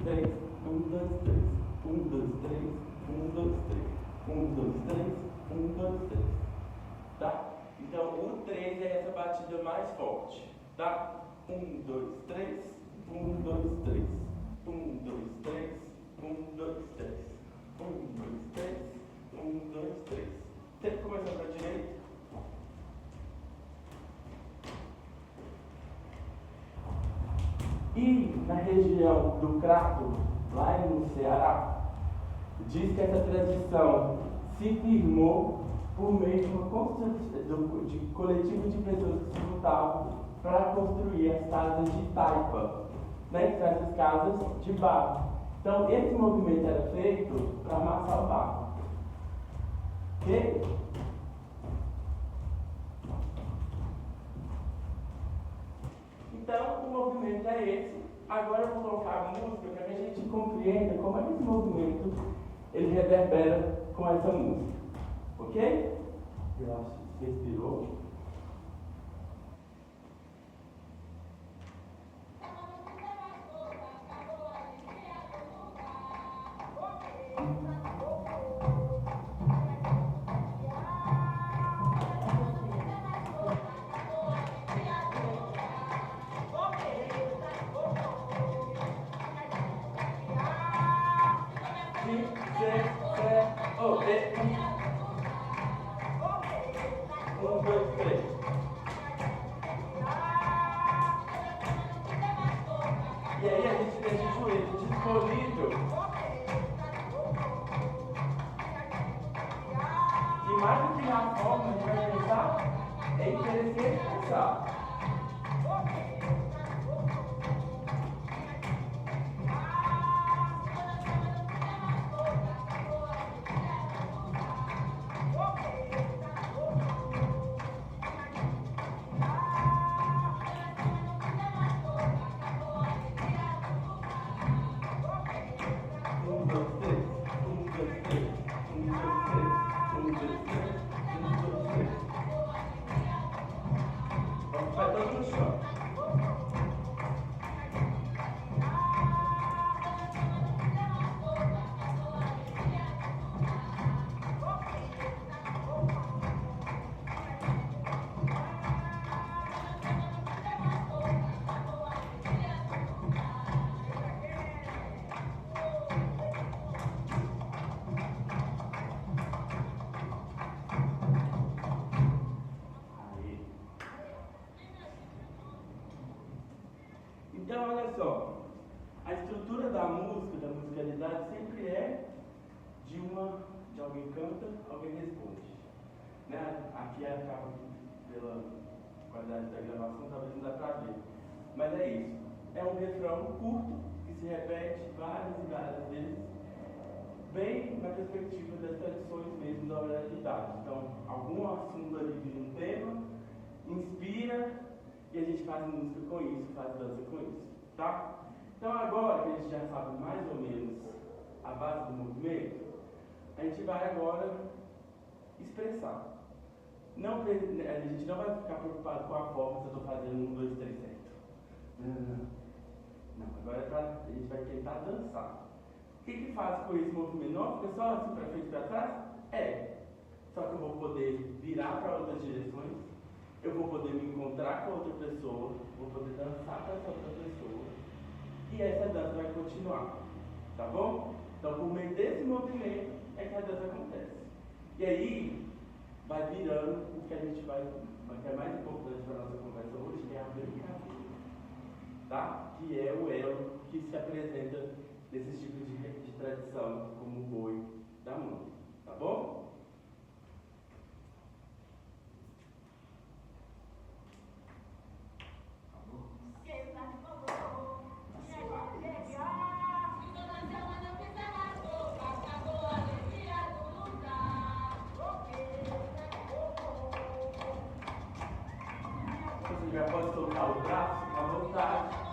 três, 1, 2, 3, 1, 2, 3, 1, 2, 3, 1, 2, 3, 1, 2, 3. Tá? Então o 3 é essa batida mais forte. Tá? 1, 2, 3, 1, 2, 3, 1, 2, 3, 1, 2, 3, 1, 2, 3, 1, 2, 3. Sempre começando para a direita. E na região do Crato, lá no Ceará, diz que essa tradição se firmou por meio de uma construção de coletivo de pessoas que se juntavam para construir as casas de taipa, né, que são essas casas de barro. Então, esse movimento era feito para amassar o barro. Ok? Então, o movimento é esse. Agora eu vou colocar a música para que a gente compreenda como é que esse movimento ele reverbera com essa música. Ok? Eu acho que respirou. E aí a gente deixa o joelho disponível. E mais do que na forma, a gente vai pensar em querer se expressar. Então, olha só, a estrutura da música, da musicalidade, sempre é de alguém canta, alguém responde. Né? Aqui acaba, pela qualidade da gravação, talvez não dá pra ver. Mas é isso. É um refrão curto, que se repete várias e várias vezes, bem na perspectiva das tradições mesmo da oralidade. Então, algum assunto ali de um tema, inspira, e a gente faz música com isso, faz dança com isso, tá? Então agora que a gente já sabe mais ou menos a base do movimento, a gente vai agora expressar. Não, a gente não vai ficar preocupado com a forma se eu estou fazendo 1, 2, 3, certo. Não, agora a gente vai tentar dançar. O que faz com esse movimento? Não fica só assim para frente e para trás? É. Só que eu vou poder virar para outras direções. Eu vou poder me encontrar com outra pessoa, vou poder dançar com essa outra pessoa, e essa dança vai continuar, tá bom? Então, por meio desse movimento é que a dança acontece. E aí, vai virando o que a gente vai, que é mais importante para a nossa conversa hoje, que é a brincadeira, tá? Que é o elo que se apresenta nesses tipos de tradição, como o boi da mão, tá bom? Você já pode soltar o braço à vontade.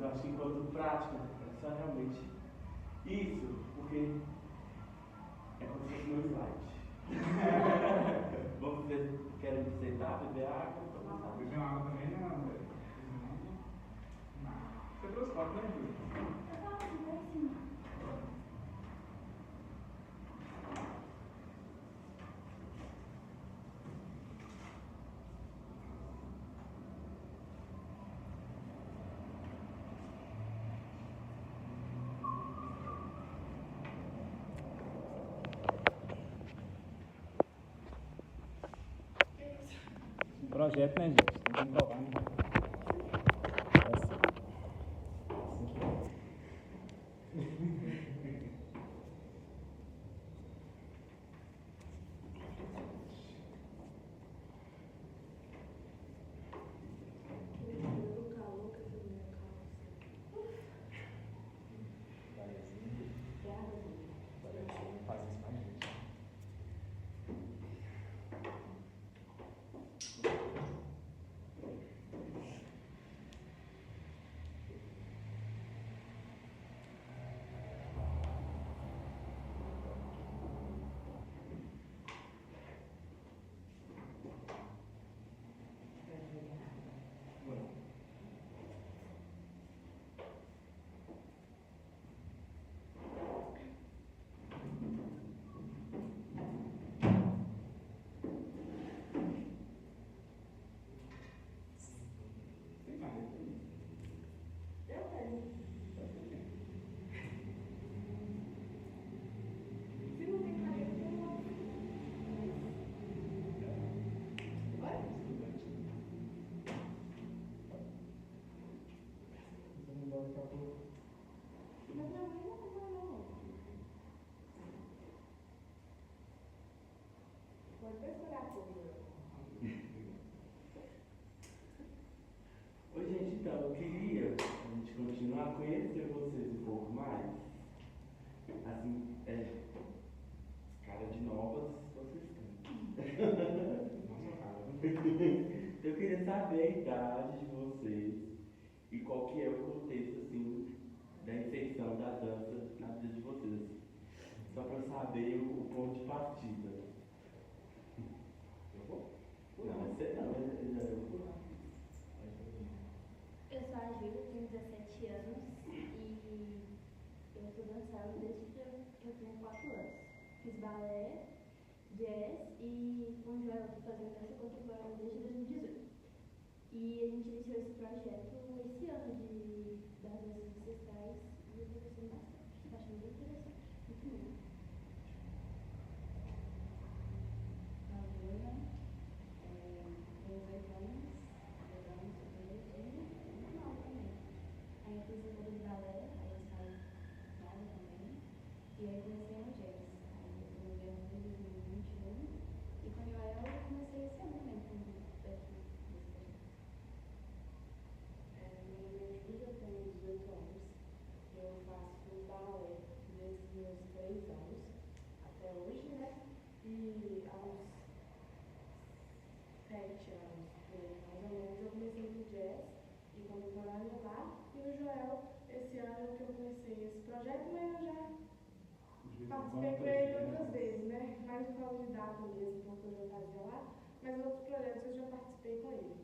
eu acho que enquanto prática, é só realmente isso, porque é como se fosse meu slide. Vocês querem sentar, beber água? Beber água também não, velho. Você trouxe copo, né, Júlio? Projeto, né, gente? Tem que provar, né? É assim. Oi, gente, então, eu queria a gente continuar a conhecer vocês um pouco mais. Assim, cara de novas, vocês têm. Eu queria saber a idade de vocês e qual que é o contexto, assim, da inserção da dança na vida de vocês, assim. Só para saber o ponto de partida. Eu vou? Não, você não, eu vou. Eu sou a Júlia, tenho 17 anos e eu estou dançando desde que eu tenho 4 anos. Fiz balé, jazz e com o Joel eu estou fazendo dança contemporânea desde 2018. E a gente iniciou esse projeto esse ano das danças ancestrais e eu estou gostando bastante. Estou achando bem interessante, muito bom. A Júlia, tenho 18 anos, eu danço desde muito nova também. Aí eu fiz um pouco de balé, aí eu saí nova também. E aí comecei no jazz. Aí eu estou no jazz desde 2021. E com o Joel eu comecei esse ano também, com o desse projeto. Meu nome é Júlia, eu tenho 18 anos. Eu faço balé desde os meus 3 anos até hoje, né? E aos 7 anos, mais ou menos, eu comecei no jazz e contemporâneo lá. E o Joel, esse ano que eu comecei esse projeto, mas eu já participei com ele outras vezes, né? Mais por causa de data mesmo, porque eu já fazia lá. Mas outros projetos eu já participei com ele.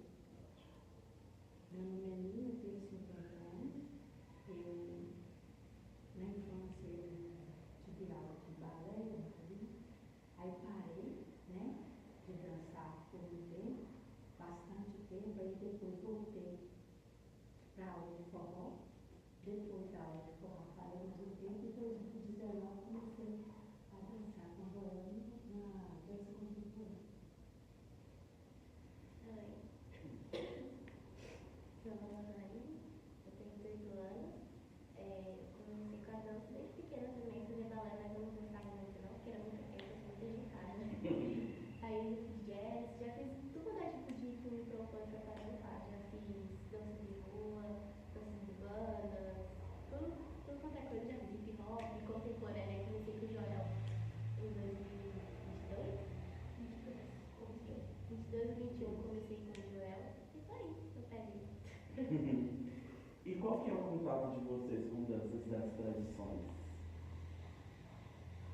Meu nome é Nina, tenho 50 anos. Eu, na infância, eu tive aula de balé, aí parei, né, de dançar por um tempo, bastante tempo, aí depois voltei para a aula de forró. Depois da aula de forró, parei mais um tempo, e depois de 19 comecei a dançar com a Goiânia na dança contemporânea. Meu nome é Maria, eu tenho 18 anos. Eu comecei com a dança desde pequena também, fazia balé, mas eu não gostava muito não, porque era muito tempo, eu sou muito agitada. Aí eu fiz jazz, já fiz tudo tipo de microfone para fazer parte. Já fiz dança de rua, dança de banda, tudo contato de vocês com danças das tradições?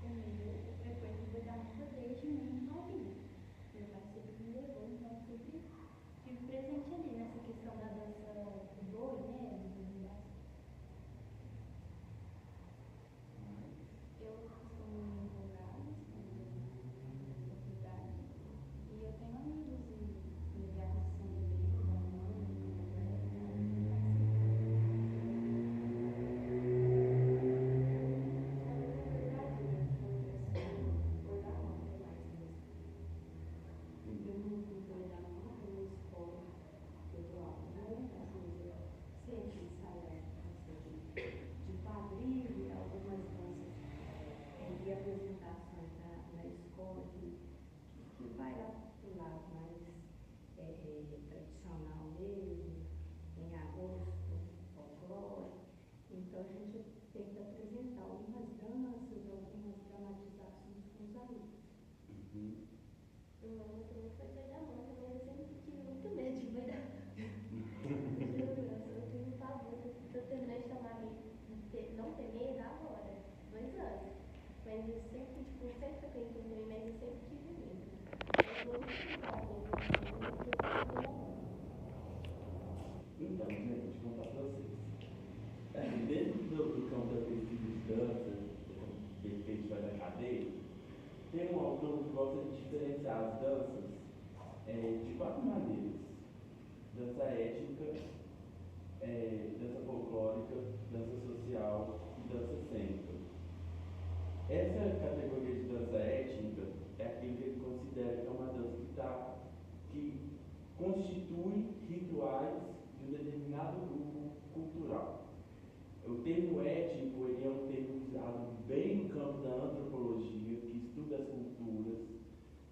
O meu foi da música desde muito novinho. Meu pai sempre me levou, então sempre tive presente ali nessa questão da dança do boi, né? Eu costumo me empolgar quando eu tenho oportunidade. E eu tenho amigos e familiares que são bebês, da mãe, apresentações na escola que vai lá para o lado mais tradicional mesmo, em agosto, folclore. Então a gente tenta apresentar algumas danças, algumas dramatizações com os alunos. o meu também foi boi da mãe, mas eu sempre tive muito medo de boi da mãe. Eu tenho pavor, eu terminei de tomar não ter medo agora, 2 anos. Mas eu sempre, sempre acreditei em mim, mas eu sempre tive medo. Eu vou me explicar mesmo, Então, gente, vou contar para vocês. Dentro do campo da pesquisa de dança, que a gente vai da cadeia, tem um autor que gosta de diferenciar as danças de 4 maneiras: dança étnica, dança folclórica, dança social e dança cênica. Essa categoria de dança étnica é aquilo que ele considera que é uma dança que constitui rituais de um determinado grupo cultural. O termo étnico ele é um termo usado bem no campo da antropologia, que estuda as culturas.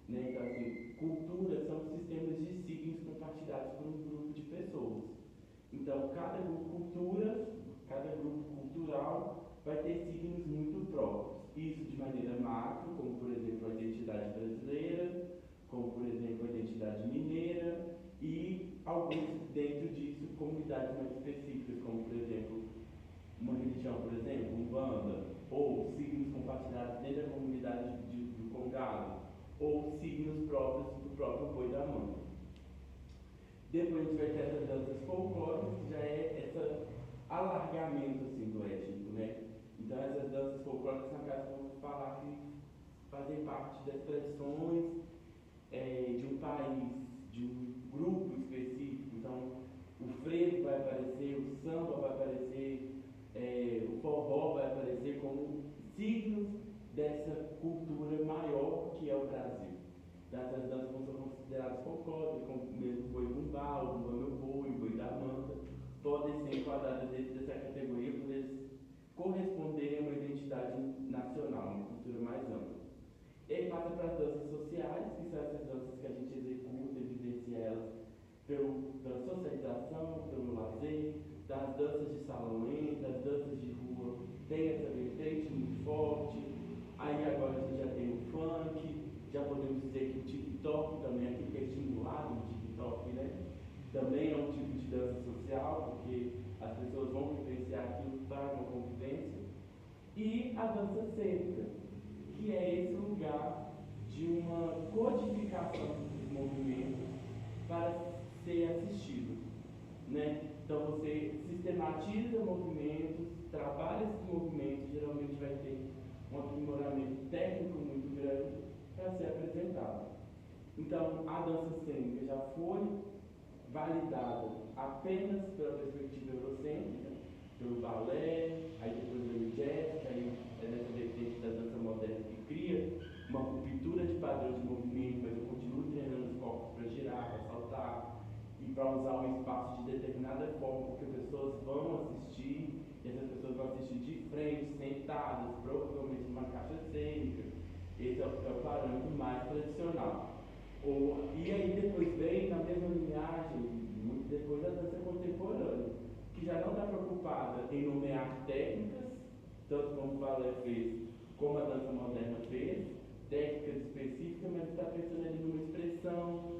Né? Então, assim, culturas são sistemas de signos compartilhados por um grupo de pessoas. Então, cada grupo cultural vai ter signos muito próprios. Isso de maneira macro, como por exemplo a identidade brasileira, como por exemplo a identidade mineira, e alguns dentro disso comunidades mais específicas, como por exemplo uma religião, por exemplo, Umbanda, ou signos compartilhados dentro da comunidade do Congado, ou signos próprios do próprio boi da mãe. Depois a gente vai ter essas danças folclóricas, que já é esse alargamento assim, do étnico, né? Então essas danças folclóricas são aquelas que vamos falar que fazem parte das tradições de um país, de um grupo específico. Então o frevo vai aparecer, o samba vai aparecer, o forró vai aparecer como signos dessa cultura maior que é o Brasil. Essas danças vão ser consideradas folclóricas, como mesmo o boi bumbá, o bumba meu boi, o boi da manta, podem ser enquadradas dentro dessa categoria por eles corresponderem a uma identidade nacional, uma cultura mais ampla. E aí passa para as danças sociais, que são essas danças que a gente executa, evidencia elas pela socialização, pelo lazer, das danças de salão, das danças de rua, tem essa vertente muito forte. Aí agora a gente já tem o funk, já podemos dizer que o TikTok também, aquilo que é estimulado no TikTok, né? Também é um tipo de dança social, porque as pessoas vão vivenciar aquilo para uma convivência. E a dança cênica, que é esse lugar de uma codificação dos movimentos para ser assistido, né? Então você sistematiza movimentos, trabalha esses movimentos, geralmente vai ter um aprimoramento técnico muito grande para ser apresentado. Então a dança cênica já foi validada apenas pela perspectiva eurocêntrica, pelo balé, aí depois veio o jazz, que aí é nessa vertente da dança moderna que cria uma ruptura de padrão de movimento, mas eu continuo treinando os corpos para girar, para saltar, e para usar um espaço de determinada forma, porque pessoas vão assistir, e essas pessoas vão assistir de frente, sentadas, provavelmente numa caixa cênica. Esse é o parâmetro mais tradicional. E aí depois vem, na mesma linhagem, muito depois, a dança contemporânea, que já não está preocupada em nomear técnicas, tanto como o balé fez, como a dança moderna fez, técnicas específicas, mas está pensando ali numa expressão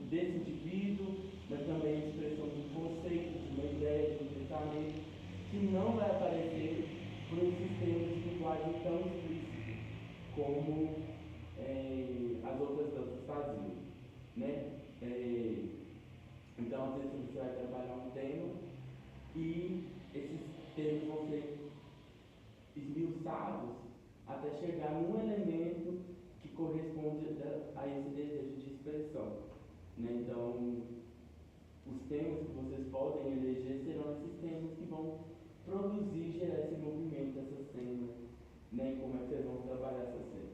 desse indivíduo, mas também expressão de um conceito, de uma ideia, de um pensamento, assim, você vai trabalhar um tema e esses temas vão ser esmiuçados até chegar num elemento que corresponde a esse desejo de expressão. Né? Então, os temas que vocês podem eleger serão esses temas que vão produzir, gerar esse movimento, essa cena, né? E como é que vocês vão trabalhar essa cena.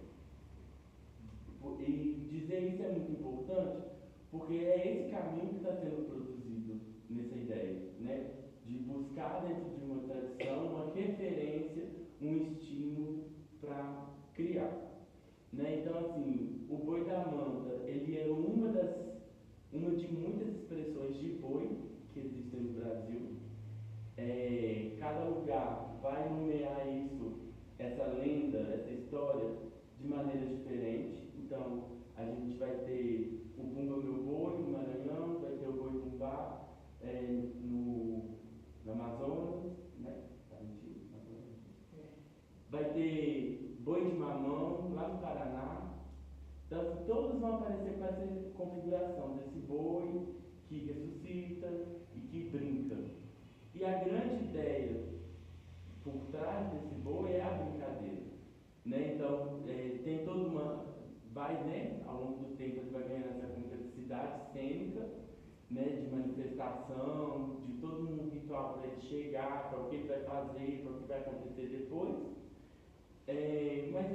E dizer isso é muito importante, porque é esse caminho que está sendo produzido nessa ideia, né? De buscar dentro de uma tradição uma referência, um estímulo para criar. Né? Então, assim, o boi da manta, ele é uma de muitas expressões de boi que existem no Brasil. Cada lugar vai nomear isso, essa lenda, essa história, de maneira diferente. Então, a gente vai ter o Bumba Meu Boi no Maranhão, vai ter o Boi Bumbá no Amazonas, né? Vai ter Boi de Mamão lá no Paraná. Então, todos vão aparecer com essa configuração desse boi que ressuscita e que brinca. E a grande ideia por trás desse boi é a brincadeira. Né? Então, tem toda uma... né? Ao longo do tempo ele vai ganhando essa complexidade cênica, né? De manifestação, de todo um ritual para ele chegar, para o que ele vai fazer, para o que vai acontecer depois. Mas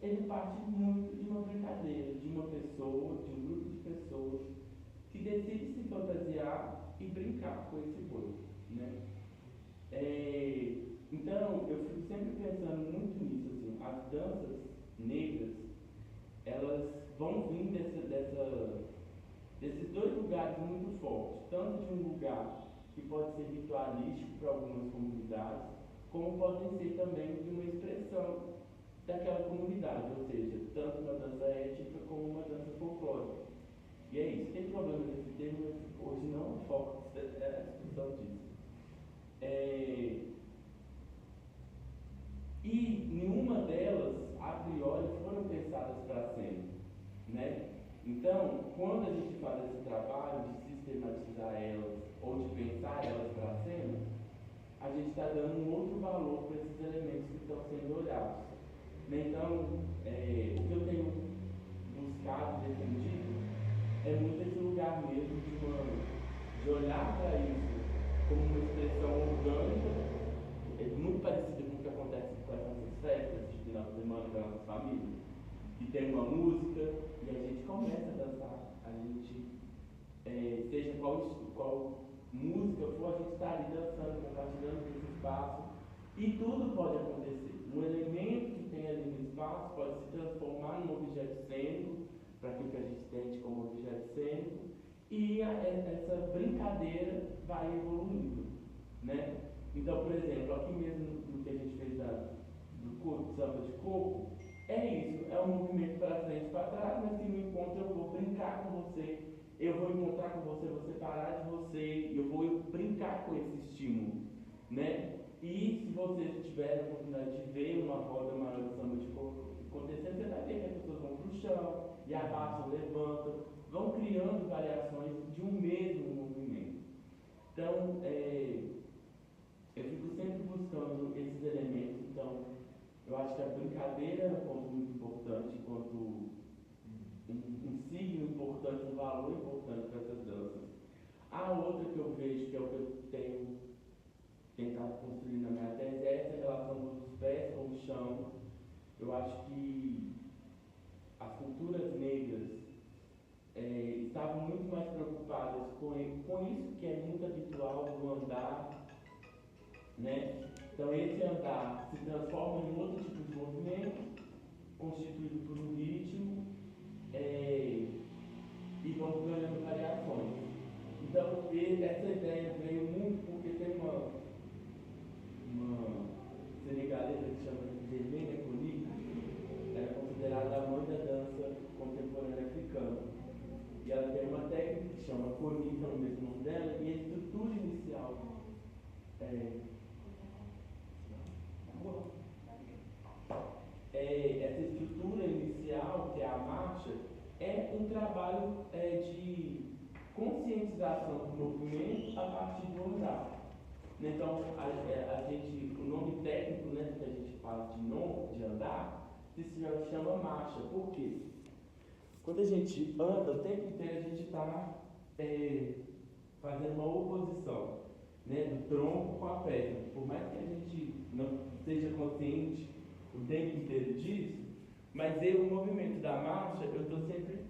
ele parte muito de uma brincadeira, de uma pessoa, de um grupo de pessoas que decide se fantasiar e brincar com esse boi. Né? Então, eu fico sempre pensando muito nisso, assim, as danças negras, elas vão vir desses dois lugares muito fortes, tanto de um lugar que pode ser ritualístico para algumas comunidades, como podem ser também de uma expressão daquela comunidade, ou seja, tanto uma dança étnica como uma dança folclórica. E é isso, tem problema nesse termo, mas hoje não é o foco da discussão disso. E nenhuma delas, a priori, foram pensadas para sempre. Né? Então, quando a gente faz esse trabalho de sistematizar elas ou de pensar elas para a cena, a gente está dando um outro valor para esses elementos que estão sendo olhados. Então, o que eu tenho buscado, defendido, é muito esse lugar mesmo de olhar para isso como uma expressão orgânica, muito parecida com o que acontece com as nossas festas de final de semana com as nossas famílias, que tem uma música e a gente começa a dançar. A gente, seja qual música for, a gente está ali dançando, compartilhando esse espaço e tudo pode acontecer. Um elemento que tem ali no espaço pode se transformar num objeto cênico, para aquilo que a gente entende como objeto cênico, e essa brincadeira vai evoluindo. Né? Então, por exemplo, aqui mesmo no que a gente fez do corpo, samba de corpo, é isso, é um movimento para frente e para trás, mas que no encontro eu vou brincar com você, eu vou encontrar com você, você parar de você, eu vou brincar com esse estímulo. Né? E se vocês tiverem a oportunidade de ver uma roda maior de samba de corpo acontecendo, você vai ver que as pessoas vão para o chão, e abaixam, levantam, vão criando variações de um mesmo movimento. Então, eu fico sempre buscando esses elementos. Então, eu acho que a brincadeira é um ponto muito importante, enquanto um signo importante, um valor importante para essas danças. A outra que eu vejo, que é o que eu tenho tentado construir na minha tese, é essa relação dos pés com o chão. Eu acho que as culturas negras estavam muito mais preocupadas com isso que é muito habitual do andar, né? Então esse andar se transforma em outro tipo de movimento, constituído por um ritmo, e vamos ganhando variações. Então essa ideia veio muito porque tem uma senegalesa que se chama Germaine Koni, ela é considerada a mãe da dança contemporânea africana. E ela tem uma técnica que se chama Koni, que é o mesmo nome dela, e a estrutura inicial essa estrutura inicial, que é a marcha, é um trabalho de conscientização organização do movimento a partir do andar. Então, o nome técnico, né, que a gente fala de andar, se chama marcha. Por quê? Quando a gente anda, o tempo inteiro a gente está fazendo uma oposição, né, do tronco com a perna. Por mais que a gente não seja consciente o tempo inteiro disso, mas o movimento da marcha, eu estou sempre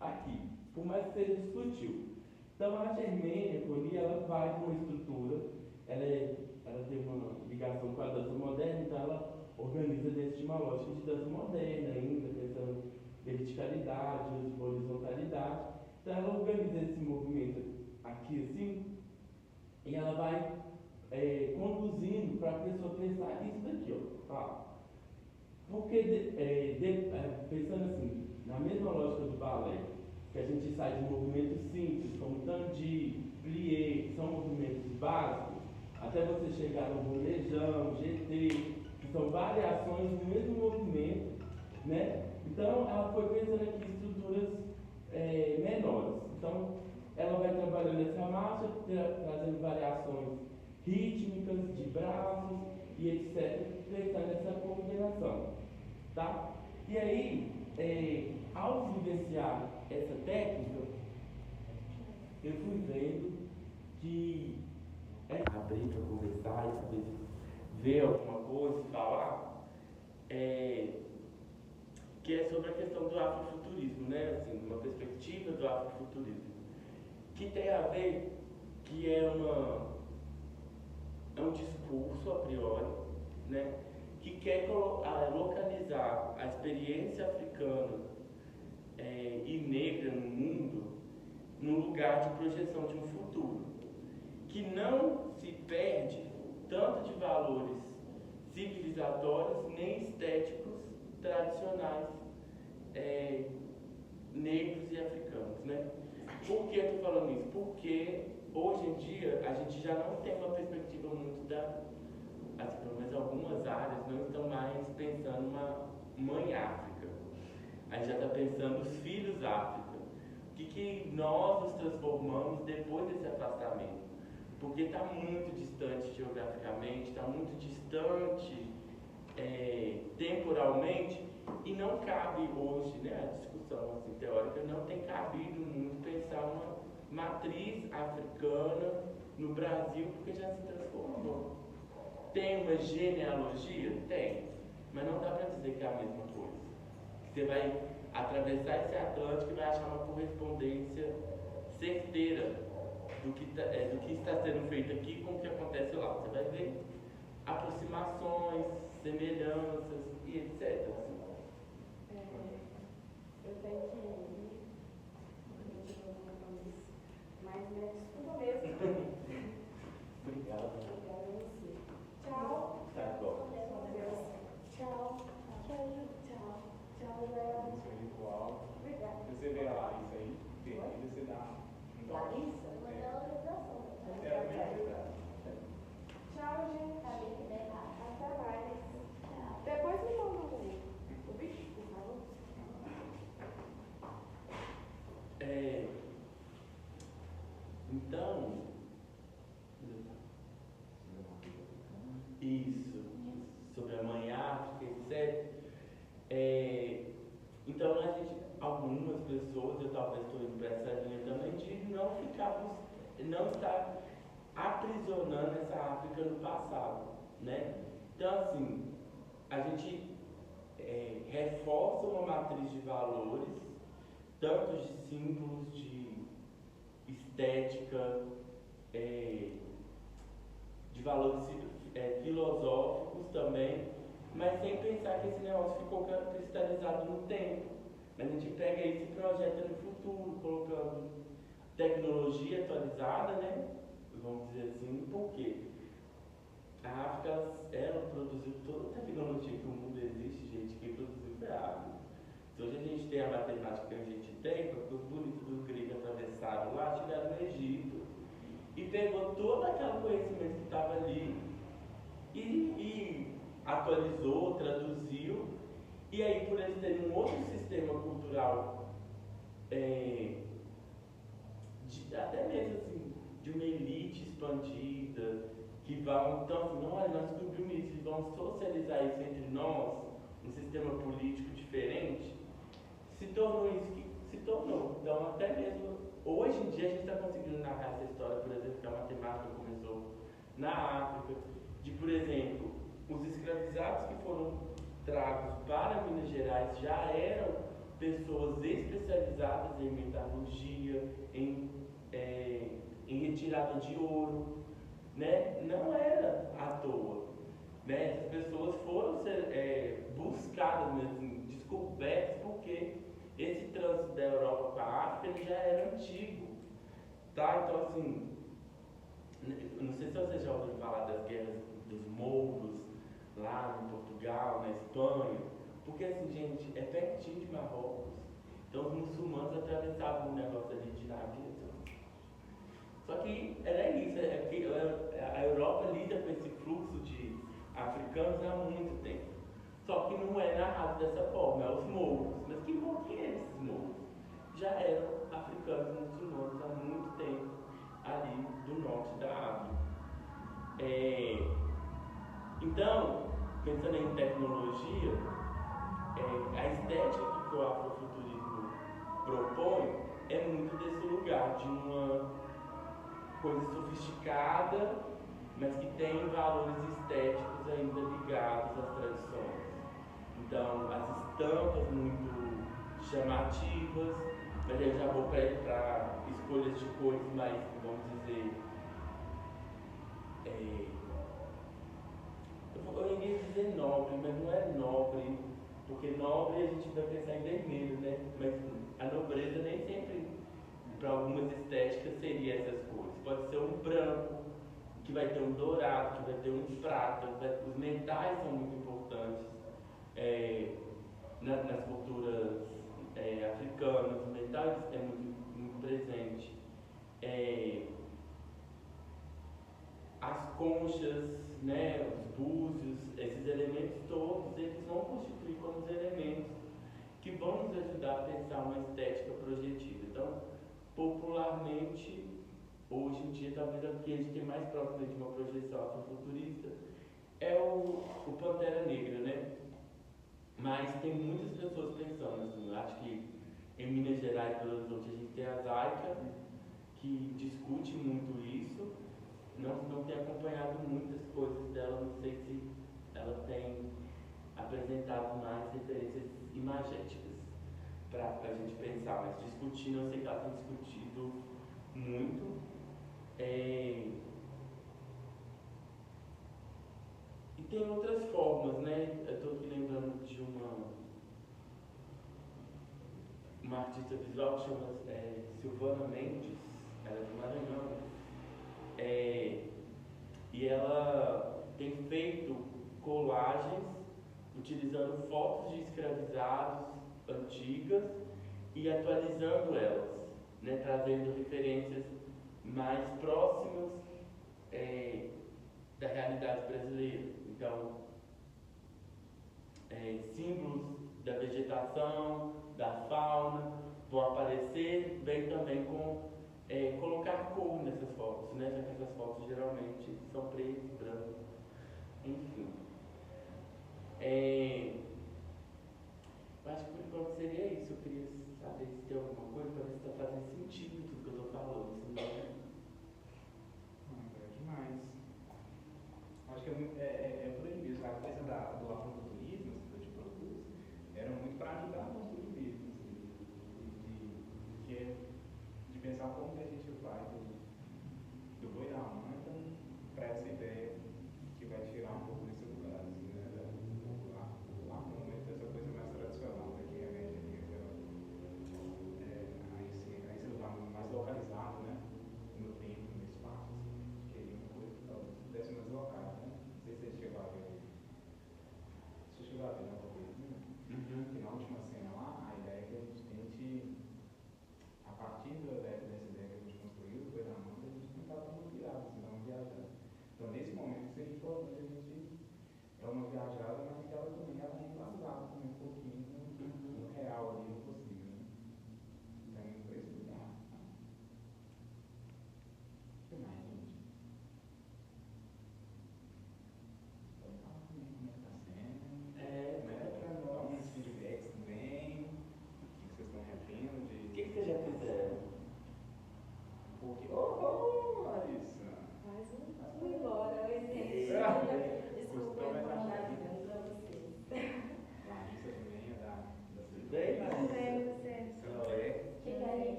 aqui, por mais que seja sutil. Então, a Germânia, ela vai com uma estrutura, ela tem uma ligação com a dança moderna, então ela organiza dentro de uma lógica de dança moderna ainda, pensando em verticalidade, horizontalidade. Então, ela organiza esse movimento aqui assim, e ela vai conduzindo para a pessoa pensar isso daqui, ó. Porque, pensando assim, na mesma lógica do balé, que a gente sai de movimentos simples, como tandi, plié, que são movimentos básicos, até você chegar no rolejão, GT, que são variações do mesmo movimento, né? Então, ela foi pensando aqui em estruturas menores. Então, ela vai trabalhando essa marcha, trazendo variações rítmicas, de braços e etc., pensando nessa coordenação, tá? E aí, ao vivenciar essa técnica, eu fui vendo que abrir para conversar e talvez ver alguma coisa e falar, que é sobre a questão do afrofuturismo, né? Assim, uma perspectiva do afrofuturismo, que tem a ver, que é um discurso a priori, né? Que quer localizar a experiência africana e negra no mundo num lugar de projeção de um futuro, que não se perde tanto de valores civilizatórios nem estéticos tradicionais negros e africanos, né? Por que eu estou falando isso? Porque hoje em dia a gente já não tem uma perspectiva muito pelo menos algumas áreas não estão mais pensando uma mãe África. A gente já está pensando os filhos África. O que nós nos transformamos depois desse afastamento? Porque está muito distante geograficamente, está muito distante temporalmente, e não cabe hoje, né, a discussão assim, teórica, não tem cabido muito pensar uma matriz africana no Brasil, porque já se transformou. Tem uma genealogia? Tem, mas não dá para dizer que é a mesma coisa. Você vai atravessar esse Atlântico e vai achar uma correspondência certeira do que está sendo feito aqui com o que acontece lá. Você vai ver aproximações, semelhanças e etc. Eu tenho que ir, mas me desculpa mesmo. Obrigado. Obrigada a você. Tchau. Tá bom. Tchau. Tchau. Joel. Isso é ritual. Obrigada. Você vê a Larissa aí, tem aí, você dá. Larissa? É verdade. Tchau, gente. Até mais. Depois me manda o bicho, por favor. Então, isso, sobre a mãe África, etc. Então, algumas pessoas, eu talvez estou indo para essa linha também, de não estar aprisionando essa África no passado, né? Então, assim, a gente reforça uma matriz de valores, tanto de símbolos, de estética, de valores filosóficos também, mas sem pensar que esse negócio ficou cristalizado no tempo. A gente pega isso e projeta no futuro, colocando tecnologia atualizada, né? Vamos dizer assim, por quê? A África, ela produziu toda a tecnologia que o mundo existe, gente, quem produziu foi a África. Se hoje a gente tem a matemática que a gente tem, porque os bonitos dos gregos atravessaram lá, chegaram no Egito e pegou todo aquele conhecimento que estava ali e atualizou, traduziu, e aí por eles terem um outro sistema cultural até mesmo assim, de uma elite expandida, que vão, então assim, não, olha, nós descobrimos isso e vamos socializar isso entre nós, um sistema político diferente, se tornou isso que se tornou. Então, até mesmo hoje em dia, a gente está conseguindo narrar essa história, por exemplo, que a matemática começou na África, de, por exemplo, os escravizados que foram tragos para Minas Gerais já eram pessoas especializadas em metalurgia, em retirada de ouro, né? Não era à toa, né? Essas pessoas foram ser buscadas, assim, descobertas, porque esse trânsito da Europa para a África ele já era antigo, tá? Então, assim, não sei se vocês já ouviram falar das guerras dos mouros, lá em Portugal, na Espanha, porque, assim, gente, é pertinho de Marrocos, então os muçulmanos atravessavam o negócio ali de navio. Só que era isso, que a Europa lida com esse fluxo de africanos há muito tempo. Só que não é narrado dessa forma, é os mouros. Mas que eram esses mouros? Já eram africanos e muçulmanos há muito tempo ali do norte da África. Então, pensando em tecnologia, a estética que o afrofuturismo propõe é muito desse lugar, de uma coisa sofisticada, mas que tem valores estéticos ainda ligados às tradições. Então, as estampas muito chamativas, mas eu já vou para escolhas de cores mais, vamos dizer, eu iria dizer nobre, mas não é nobre, porque nobre a gente vai pensar em vermelho, né? Mas a nobreza nem sempre, para algumas estéticas, seria essas cores. Pode ser um branco, que vai ter um dourado, que vai ter um prata, os metais são muito importantes nas culturas africanas, os metais é muito presente. As conchas, né, os búzios, esses elementos todos, eles vão constituir como os elementos que vão nos ajudar a pensar uma estética projetiva. Então, popularmente, hoje em dia, talvez a que a gente tem mais próximo de uma projeção afrofuturista é o Pantera Negra, né? Mas tem muitas pessoas pensando assim, acho que em Minas Gerais, Belo Horizonte, a gente tem a Zaica, que discute muito isso. Não tenho acompanhado muitas coisas dela, não sei se ela tem apresentado mais referências imagéticas para a gente pensar, mas discutindo, eu sei que ela tem discutido muito. E tem outras formas, né? Eu estou aqui lembrando de uma artista visual que chama Silvana Mendes, ela é do Maranhão. E ela tem feito colagens utilizando fotos de escravizados antigas e atualizando elas, né, trazendo referências mais próximas da realidade brasileira. Então, símbolos da vegetação, da fauna vão aparecer, bem também com colocar cor nessas fotos, né? Já que essas fotos geralmente são pretas e brancas, enfim. Eu acho que por enquanto seria isso. Eu queria saber se tem alguma coisa para ver se está fazendo sentido tudo que eu estou falando. Senão... É demais. Acho que é por aí mesmo. A coisa do afrofuturismo, esse tipo de produtos, era muito para ajudar a construir mesmo. De pensar como que a gente vai do boi da manta para essa ideia que vai tirar um pouco desse lugar, assim, né? Essa coisa mais tradicional daqui a média, a esse lugar mais localizado, né? No tempo, no espaço, assim. Queria uma coisa que talvez pudesse mais localizar, né? Não sei se você chegou a ver. Você chegou a ver na Cobertura? Porque na última cena lá, a ideia é que a gente tente, a partir dessa ideia que a gente construiu, depois da manta, a gente não está tão virado, assim, não viajando. Então, nesse momento, seria importante a gente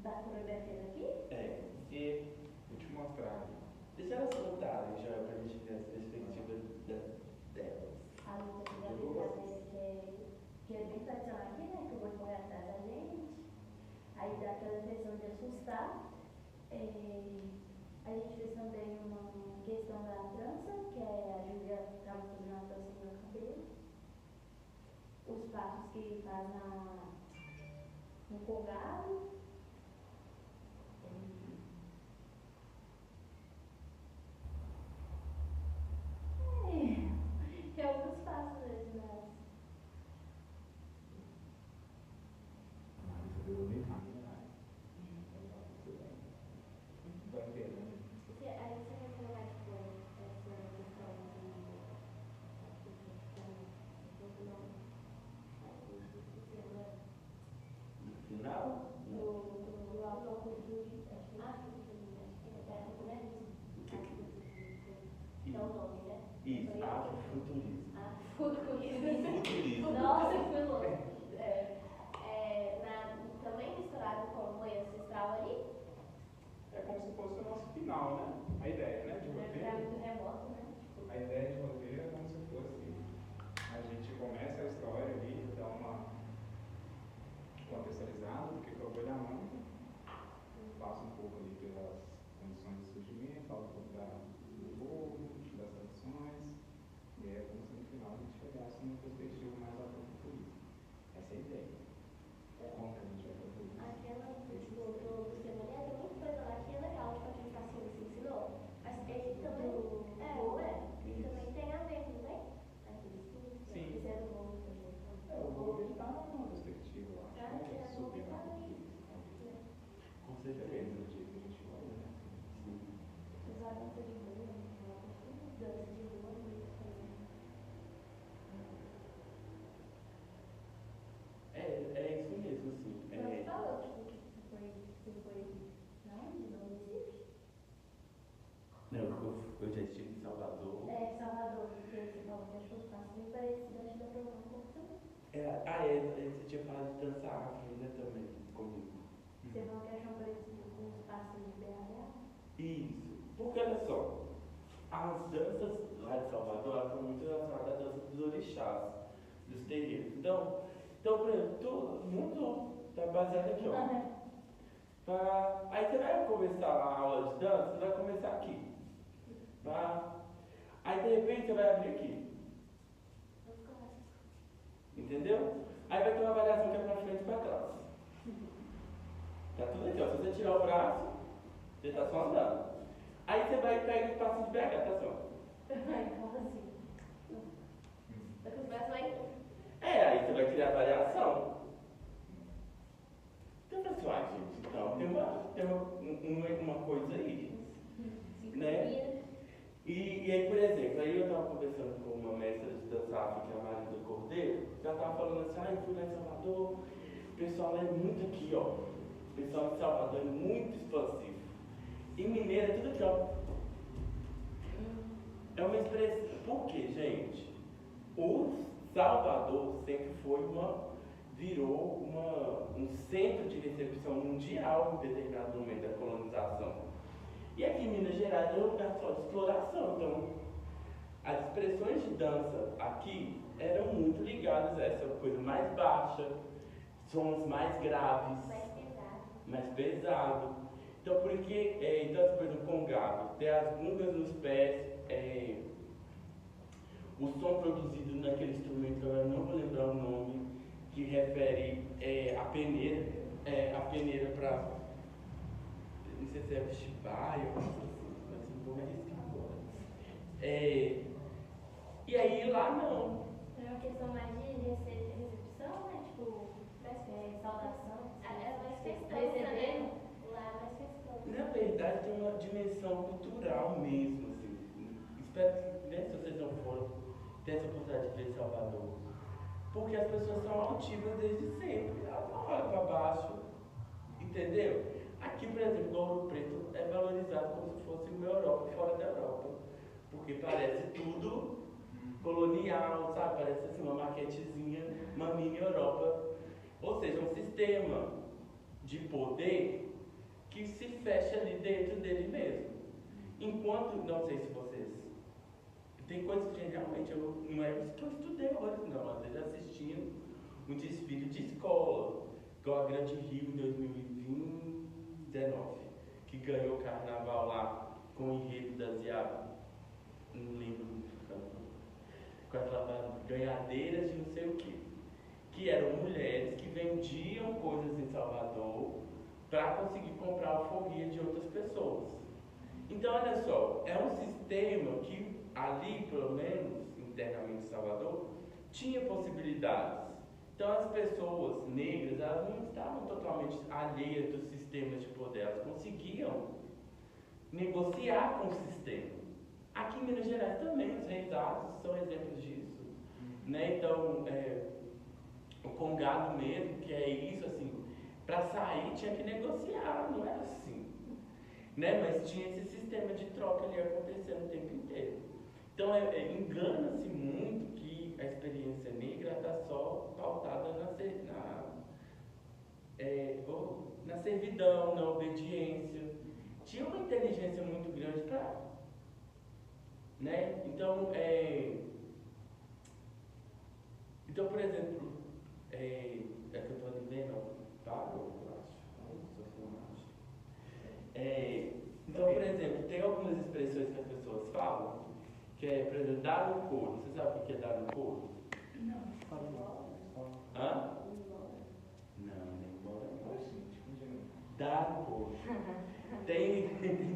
Tá coreografiando aqui? É. Vou te mostrar ali. Deixa elas contarem, já, pra gente ver as perspectivas delas. A luta que que é bem tradicional aqui, né? Que eu vou correr atrás da gente. Aí dá aquela impressão de assustar. A gente fez também uma questão da trança, que a Júlia estava fazendo a trança no meu cabelo. Os passos que faz no colgado. Que é alguns passos mesmo, né? Mas eu nem rápido, né? Vai ver, né? Aí você vai colocar, tipo, essa questão No final, do afrofuturismo. É o nome, né? isso, afrofuturismo. Futurismo. Futurismo. Nossa, que fui louco. Também misturado com o boi ancestral ali. É como se fosse o nosso final, né? A ideia, né? De É roteiro. muito remoto, né? A ideia de roteiro é como se fosse. A gente começa a história ali, dá uma contextualizada do que é o Boi da Mãe, passa um pouco ali pelas condições de surgimento, fala um pouco do povo, das tradições, e é como se no final a gente chegasse numa perspectiva mais afrofuturista. Essa é a ideia. Como que a gente vai fazer isso? Aquela do Semana tem muita coisa lá que é legal, tipo aquele passinho que você ensinou. Mas esse também ele também tem a ver, não tem? Aquele estudo. Sim. Esse é do bolo também. O povo ele está numa perspectiva, eu acho, né? Super tá afrofuturista. Com Depende certeza. do jeito que a gente vai, né? Sim. Usar dança de rua, dança de rua, muito também. É isso mesmo, assim. Você falou, tipo, que você foi não, de Dom Recife? Não, eu já estive em Salvador. Salvador, porque você falou que achou os passos bem parecidos, acho que dá pra usar um pouco também. Você tinha falado de dança afro, né, também, comigo. Você falou que achou parecido com os passos de BH? Isso. Porque, olha só, as danças lá de Salvador, elas são muito relacionadas à dança dos orixás, dos terreiros. Então, por exemplo, todo mundo está baseado aqui, ó. Aí você vai começar a aula de dança, você vai começar aqui. Aí de repente você vai abrir aqui. Entendeu? Aí vai ter uma variação que é pra frente e pra trás. Tá tudo aqui, ó. Se você tirar o braço, você tá só andando. Aí você vai pegar o passo de BH, tá só. Como assim? Tá com os braços lá em Aí você vai criar a variação. Então, pessoal, gente, então tem uma coisa aí. Né? E aí, por exemplo, aí eu estava conversando com uma mestra de dança afro, que é a Marisa Cordeiro, já estava falando assim, eu fui lá em Salvador, o pessoal lá é muito aqui, ó. O pessoal em Salvador é muito expansivo. E mineiro é tudo aqui, ó. É uma expressão. Por quê, gente? O Salvador sempre virou um centro de recepção mundial em determinado momento da colonização. E aqui em Minas Gerais é um lugar só de exploração. Então, as expressões de dança aqui eram muito ligadas a essa coisa mais baixa, sons mais graves, mais pesado. Então, por exemplo, congado, tem as bungas nos pés, o som produzido naquele instrumento, eu não vou lembrar o nome, que refere a peneira para, não sei se é chibaio, mas não vou me arriscar agora. E aí lá não. É uma questão mais de recepção, né? Tipo, saudação. É mais festosa, né? Lá é mais festosa. Na verdade tem uma dimensão cultural mesmo, assim. Espero que, né, se vocês não foram, tenham essa oportunidade de ver Salvador. Porque as pessoas são altivas desde sempre. Elas não olham para baixo. Entendeu? Aqui, por exemplo, Ouro Preto é valorizado como se fosse uma Europa fora da Europa. Porque parece tudo colonial, sabe? Parece assim uma maquetezinha, uma mini Europa. Ou seja, um sistema de poder que se fecha ali dentro dele mesmo. Enquanto, não sei se vocês, tem coisas que realmente não é isso que eu estudei hoje, não, às vezes assistindo um desfile de escola, igual a Grande Rio em 2019, que ganhou o carnaval lá com o enredo das Iabas, não lembro, com aquelas ganhadeiras de não sei o que eram mulheres que vendiam coisas em Salvador para conseguir comprar a alforria de outras pessoas. Então, olha só, é um sistema que ali, pelo menos, internamente em Salvador, tinha possibilidades. Então, as pessoas negras, elas não estavam totalmente alheias dos sistemas de poder, elas conseguiam negociar com o sistema. Aqui em Minas Gerais também, os reisados são exemplos disso. Né? Então, o congado mesmo, que é isso, assim, para sair tinha que negociar, não era assim. Né? Mas tinha esse sistema de troca ali acontecendo o tempo inteiro. Então, engana-se muito que a experiência negra está só pautada na servidão, na obediência. Tinha uma inteligência muito grande para... Né? Então, por exemplo, é que eu estou ali vendo, parou, eu acho. Então, por exemplo, tem algumas expressões que as pessoas falam, que é, por exemplo, dar no couro. Você sabe o que é dar no couro? Não. Hã? Não, nem embora não. Dar no couro. Tem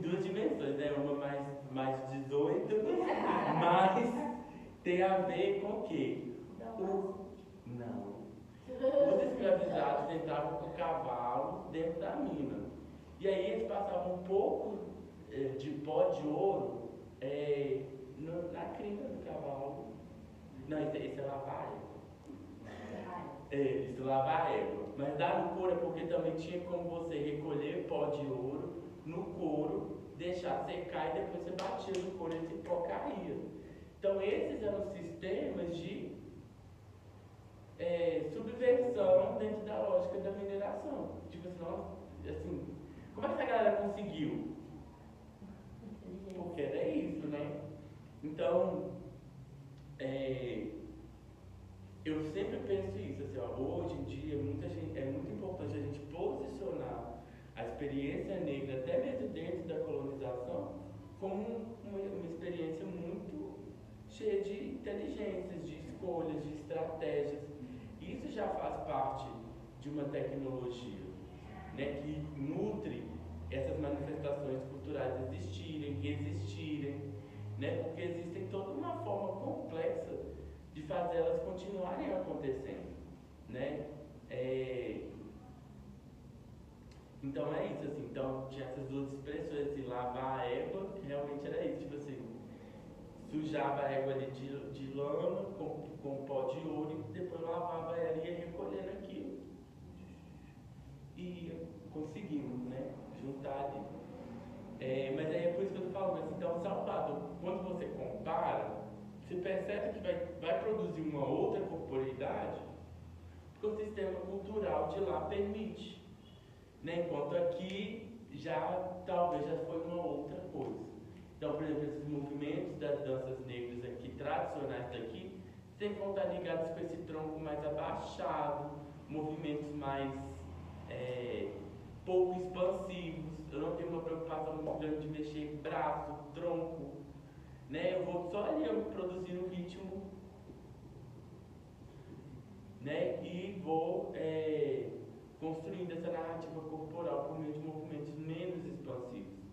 duas dimensões, né? Uma mais 18, mas tem a ver com o quê? Não. Os escravizados entravam com o cavalo dentro da mina. E aí eles passavam um pouco de pó de ouro na crina do cavalo. Não, isso é lavar égua. Isso lavar égua. Mas dar no couro é porque também tinha como você recolher pó de ouro no couro, deixar secar e depois você batia no couro e esse pó caía. Então esses eram sistemas de subversão dentro da lógica da mineração. Tipo assim, como é que essa galera conseguiu? Porque era isso, né? Então, eu sempre penso isso, assim, ó, hoje em dia é muito importante a gente posicionar a experiência negra, até mesmo dentro da colonização, como uma experiência muito cheia de inteligências, de escolhas, de estratégias. Isso já faz parte de uma tecnologia, né, que nutre essas manifestações culturais existirem, resistirem, né, porque existem toda uma forma complexa de fazer elas continuarem acontecendo, né? Então é isso, assim, então tinha essas duas expressões, assim, lavar a égua, realmente era isso, tipo assim, sujava a égua ali de lama com pó de ouro e depois lavava ela e ia recolhendo aquilo e ia conseguindo, né, juntar ali. Mas aí é por isso que eu estou falando, assim, então Salvador, quando você compara, você percebe que vai produzir uma outra corporeidade, porque o sistema cultural de lá permite. Né? Enquanto aqui talvez já foi uma outra coisa. Então, por exemplo, esses movimentos das danças negras aqui, tradicionais daqui, sempre vão estar ligados com esse tronco mais abaixado, movimentos mais pouco expansivos. Eu não tenho uma preocupação muito grande de mexer braço, tronco, né? Eu vou só ali produzindo ritmo, né? E vou construindo essa narrativa corporal por meio de movimentos menos expansivos.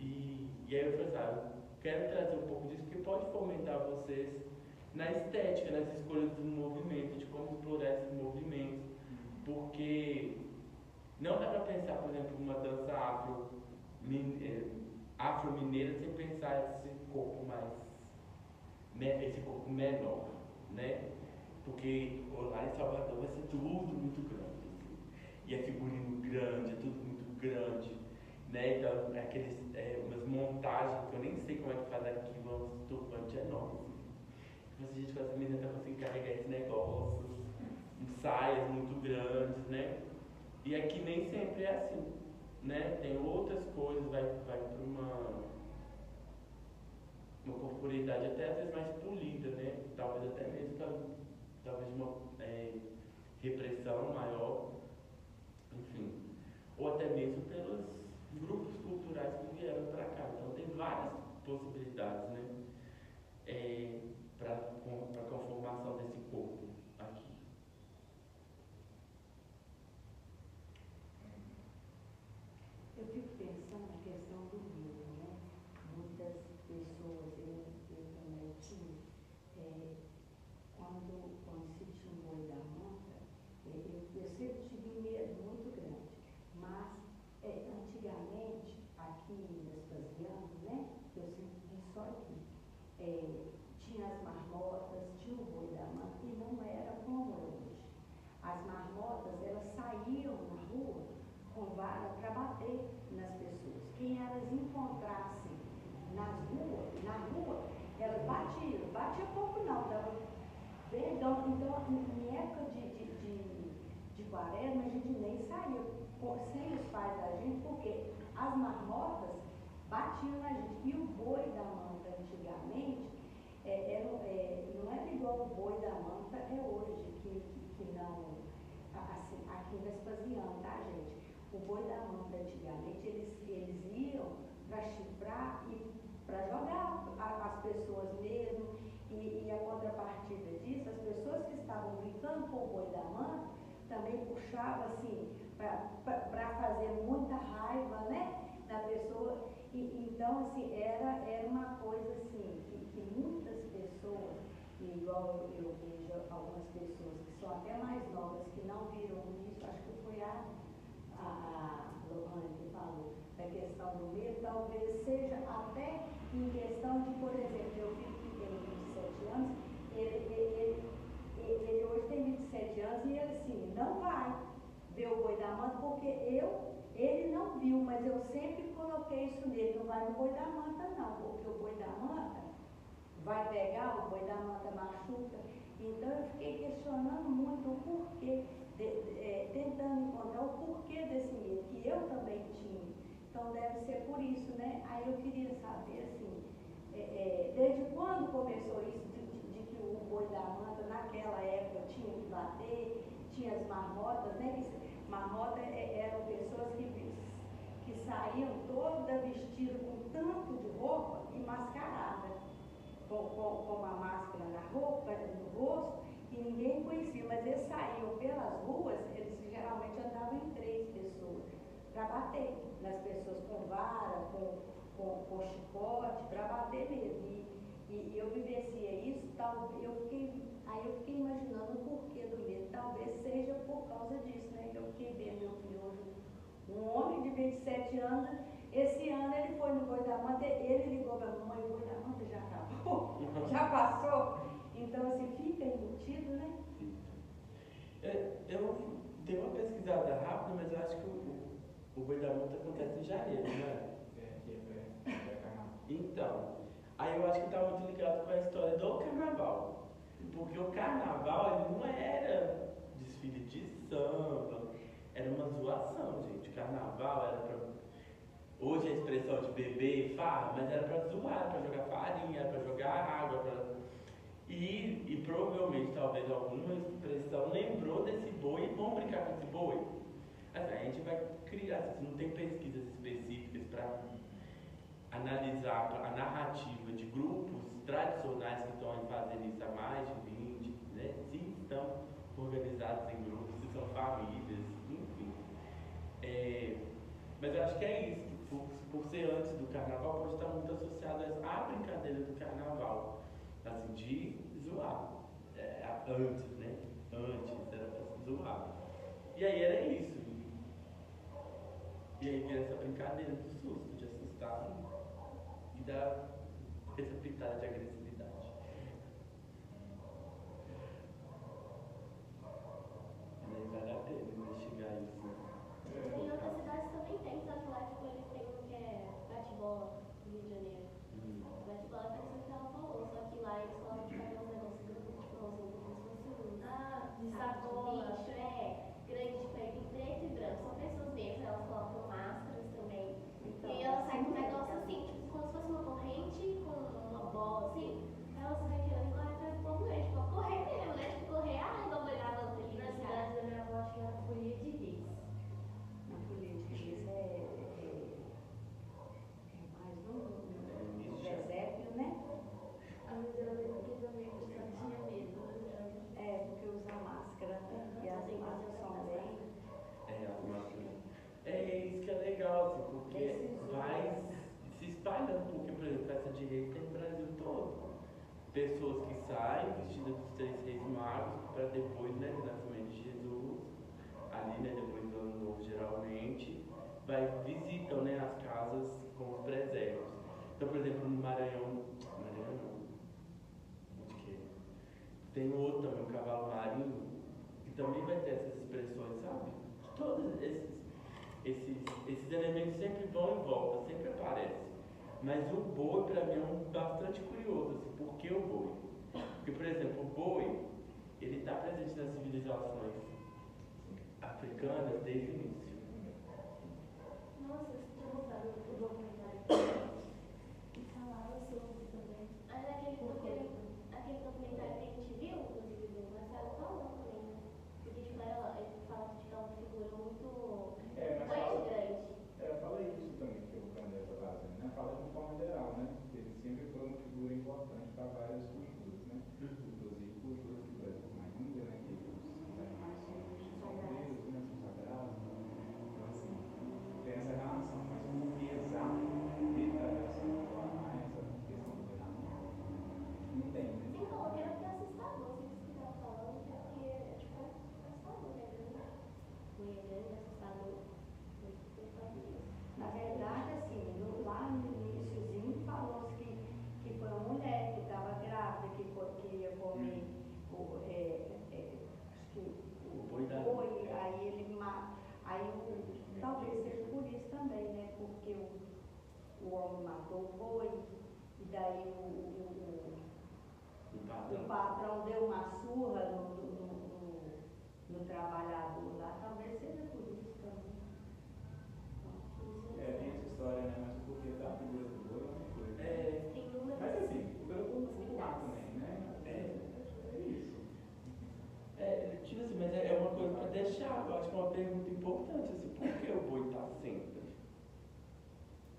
E aí eu falei assim, quero trazer um pouco disso, porque pode fomentar vocês na estética, nas escolhas do movimento, de como explorar esses movimentos, porque não dá para pensar, por exemplo, uma dança afro-mineira sem pensar esse corpo menor, né? Porque lá em Salvador vai ser tudo muito grande, assim. E é figurino grande, é tudo muito grande, né? Então, umas montagens que eu nem sei como é que faz aquilo, uns turbantes enormes. Tipo assim, gente, com essa menina tá conseguindo carregar esse negócio, saias muito grandes, né? E aqui nem sempre é assim, né, tem outras coisas, vai para uma corporeidade até às vezes mais polida, né? Talvez até mesmo talvez uma repressão maior, enfim, ou até mesmo pelos grupos culturais que vieram para cá. Então tem várias possibilidades, né? Para a conformação desse corpo aqui. Eu fico pensando na questão do medo, né? Muitas pessoas, eu também tinha, quando se tinha um boi da manta, eu sempre tive medo muito grande, mas antigamente, aqui em Vespasiano, né? Eu sempre vi só aqui, tinha as marmotas, tinha o boi da manta e não era como é hoje. As marmotas, elas saíam na rua com vara para bater nas pessoas. Quem elas encontrassem na rua, elas batiam. Batia pouco não, dava perdão. Então, em época de quaresma, a gente nem saiu sem os pais da gente, porque as marmotas batiam na gente. E o boi da manta, antigamente, não era igual o boi da manta é hoje, que não, assim, aqui em Vespasiano, tá, gente? O boi da manta, antigamente, eles iam para chifrar e para jogar as pessoas mesmo, e a contrapartida disso, as pessoas que estavam brincando com o boi da manta também puxavam assim, para fazer muita raiva, né, na pessoa. Então, assim, era uma coisa assim, que muitas pessoas, igual eu vejo algumas pessoas que são até mais novas, que não viram isso, acho que foi a Lohane que falou, da questão do medo, talvez seja até em questão de, por exemplo, meu filho que tem 27 anos, ele hoje tem 27 anos e ele assim, não vai ver o boi da manta, porque ele não viu, mas eu sempre coloquei isso nele, não vai no boi da manta não, porque o boi da manta vai pegar, o boi da manta machuca. Então eu fiquei questionando muito o porquê, tentando encontrar o porquê desse medo, que eu também tinha. Então deve ser por isso, né? Aí eu queria saber, assim, desde quando começou isso, de que o boi da manta, naquela época, tinha que bater, tinha as marmotas, né? Marmotas eram pessoas que saíam toda vestida com tanto de roupa e mascarada, com uma máscara na roupa, no rosto, que ninguém conhecia, mas eles saíam pelas ruas, eles geralmente andavam em 3 pessoas, para bater nas pessoas com vara, com chicote, para bater mesmo. E eu vivenciei isso, aí eu fiquei imaginando o porquê do medo, talvez seja por causa disso, né? Eu fiquei vendo meu filho hoje, um homem de 27 anos, esse ano ele foi no boi da manta, ele ligou para a mamãe, o boi da manta já acabou, já passou. Então, assim, fica embutido, né? Eu dei uma pesquisada rápida, mas eu acho que o boi da manta acontece em janeiro, né? Então, aí eu acho que está muito ligado com a história do carnaval. Porque o carnaval, ele não era desfile de samba, era uma zoação, gente. O carnaval era pra... Hoje a expressão de beber, farra, mas era pra zoar, pra jogar farinha, era pra jogar água, E provavelmente, talvez alguma expressão lembrou desse boi e vão brincar com esse boi. Assim, a gente vai criar, assim, não tem pesquisas específicas para analisar a narrativa de grupos tradicionais que estão fazendo isso há mais de 20, né? Se estão organizados em grupos, se são famílias, enfim. Mas eu acho que é isso, que por ser antes do carnaval, pode estar muito associado à brincadeira do carnaval, assim, de zoar. Antes, né? Antes era para zoar. E aí era isso. E aí vira essa brincadeira do susto, de assustar e dar essa pitada de agressividade. E aí vale a pena investigar isso. Em outras cidades também tem, só que lá tipo, eles têm um que é bate-bola no Rio de Janeiro. Bate-bola é parecido com o que ela falou, só que lá eles colocam tipo, uns negócios grandes, tipo, como se fosse um De saco sacola. de lixo, grande, tipo, aí tem preto e branco. São pessoas mesmo, elas colocam máscaras assim, porque vai se espalhando, porque, por exemplo, festa de reis tem no Brasil todo. Pessoas que saem vestidas dos 3 reis magos para depois, né, do nascimento de Jesus, ali, né, depois do ano novo, geralmente, visitam, né, as casas com os presépios. Então, por exemplo, no Maranhão não, onde que é? Tem outro também, o cavalo marinho, que também vai ter essas expressões, sabe? Todos esses elementos sempre vão e voltam, sempre aparecem. Mas o boi, para mim, é bastante curioso, assim, por que o boi? Porque, por exemplo, o boi, ele está presente nas civilizações africanas desde o início. Nossa, você tinha mostrado o documentário que falava sobre também. Aquele documentário que a gente viu, inclusive, do Marcelo falou também, né? Porque, tipo, ele fala que é uma figura muito Mas grande. fala isso também que o Candé está fazendo, né? Fala de forma geral, né? Ele sempre foi uma figura importante para várias culturas, né? Inclusive culturas que, por exemplo, na Índia, né? Que os animais são vistos como deuses, né? São sagrados. Então, assim, tem essa relação, mas o que exato da relação com a essa questão do treinamento não tem, né? Sim, falou que era até assustador, assim, que você estava falando, porque é tipo assustador, né? Foi grande, assustador. Na verdade, assim, lá no iníciozinho falou que foi uma mulher que estava grávida, que ia comer acho que o boi, aí ele talvez seja por isso também, né? Porque o homem matou o boi, e daí o patrão deu uma surra no trabalhador lá, talvez seja por isso também. Tem essa história, né? Mas o porquê da figura do boi é uma coisa. Tem números. Mas assim, pelo popular também, né? É isso. Tipo assim, mas é uma coisa para deixar, eu acho que é uma pergunta importante, assim, por que o boi está sempre?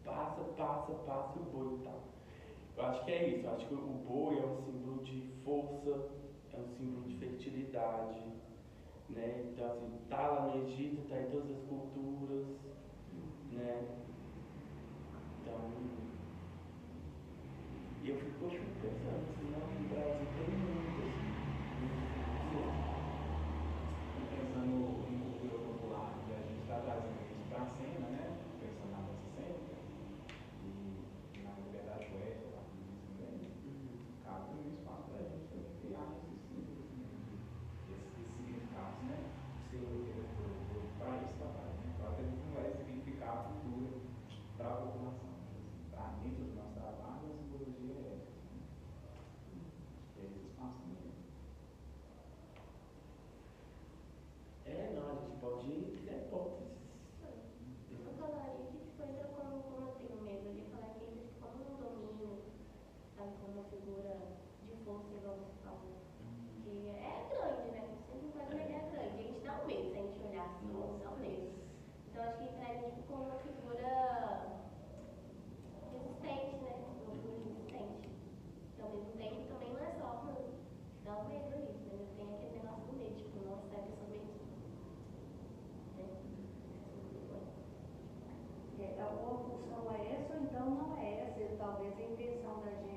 Passa, e o boi tá. Eu acho que é isso, eu acho que o boi é um símbolo de força, é um símbolo de fertilidade, né? Então, assim, tá lá no Egito, tá em todas as culturas, né? Então, e eu fico pensando, assim, no Brasil tem muito, assim, Pensando em cultura popular, que a gente está trazendo isso para a cena, né? Pensando na dança cênica e na liberdade poética, lá também, cabe um espaço para a gente também criar esses significados, né? Para esse trabalho, né? Claro que a gente não vai significar a cultura para a população, mas para dentro do nosso trabalho, a simbologia é essa. É esse espaço também. não, a gente pode criar hipóteses. Eu falaria que tipo, entra como eu tenho medo de falar que entra como um domínio, sabe, como uma figura de força, igual você falou. Que é grande, né? Sempre faz uma ideia grande. A gente dá um medo se a gente olhar assim, dá um medo. Então acho que entraria tipo, como uma figura resistente, né? Uma figura resistente. E ao mesmo tempo também não é só dá um medo isso, né? Tem aquele negócio do medo, tipo, nossa, é a pessoa meio Ou a função é essa, ou então não é essa. Talvez a intenção da gente